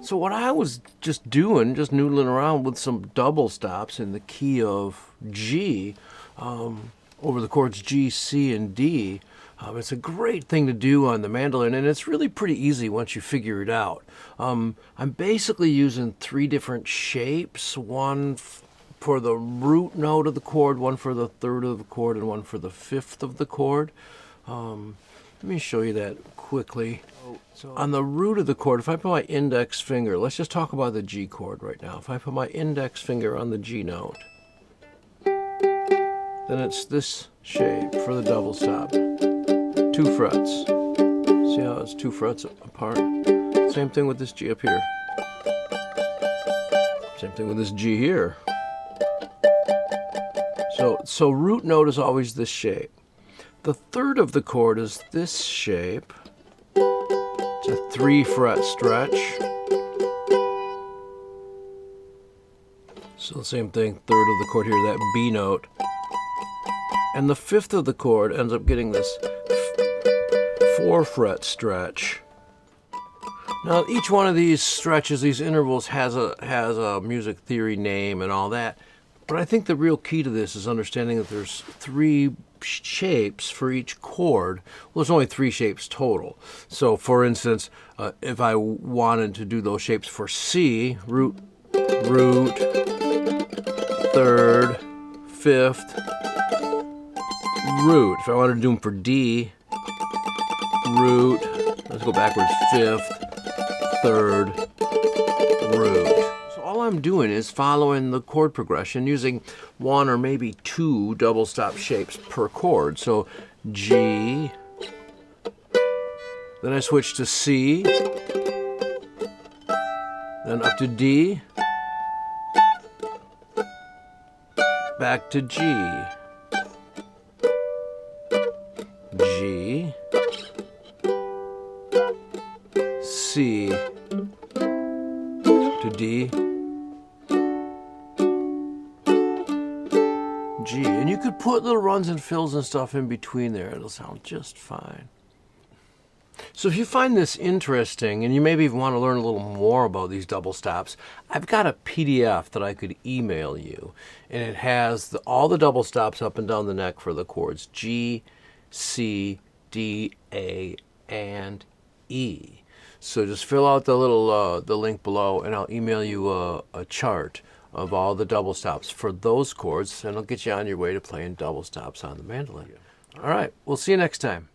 So what I was just doing, just noodling around with some double stops in the key of G, over the chords G, C, and D. It's a great thing to do on the mandolin, and it's really pretty easy once you figure it out. I'm basically using three different shapes, one for the root note of the chord, one for the third of the chord, and one for the fifth of the chord. Let me show you that quickly. So on the root of the chord, if I put my index finger, let's just talk about the G chord right now. If I put my index finger on the G note, then it's this shape for the double stop. 2 frets. See how it's 2 frets apart? Same thing with this G up here. Same thing with this G here. So root note is always this shape. The third of the chord is this shape. It's a 3 fret stretch. So same thing, third of the chord here, that B note. And the fifth of the chord ends up getting this 4 fret stretch. Now each one of these stretches, these intervals, has a music theory name and all that. But I think the real key to this is understanding that there's 3 shapes for each chord. Well, there's only 3 shapes total. So for instance, if I wanted to do those shapes for C, root, third, fifth, root. If I wanted to do them for D, root, let's go backwards, fifth, third, root. So all I'm doing is following the chord progression using 1 or maybe 2 double stop shapes per chord. So G, then I switch to C, then up to D, back to G, G, C, to D, G. And you could put little runs and fills and stuff in between there. It'll sound just fine. So if you find this interesting, and you maybe even want to learn a little more about these double stops, I've got a PDF that I could email you. And it has all the double stops up and down the neck for the chords G, C, D, A, and E. So just fill out the little the link below, and I'll email you a chart of all the double stops for those chords, and it'll get you on your way to playing double stops on the mandolin. All right, we'll see you next time.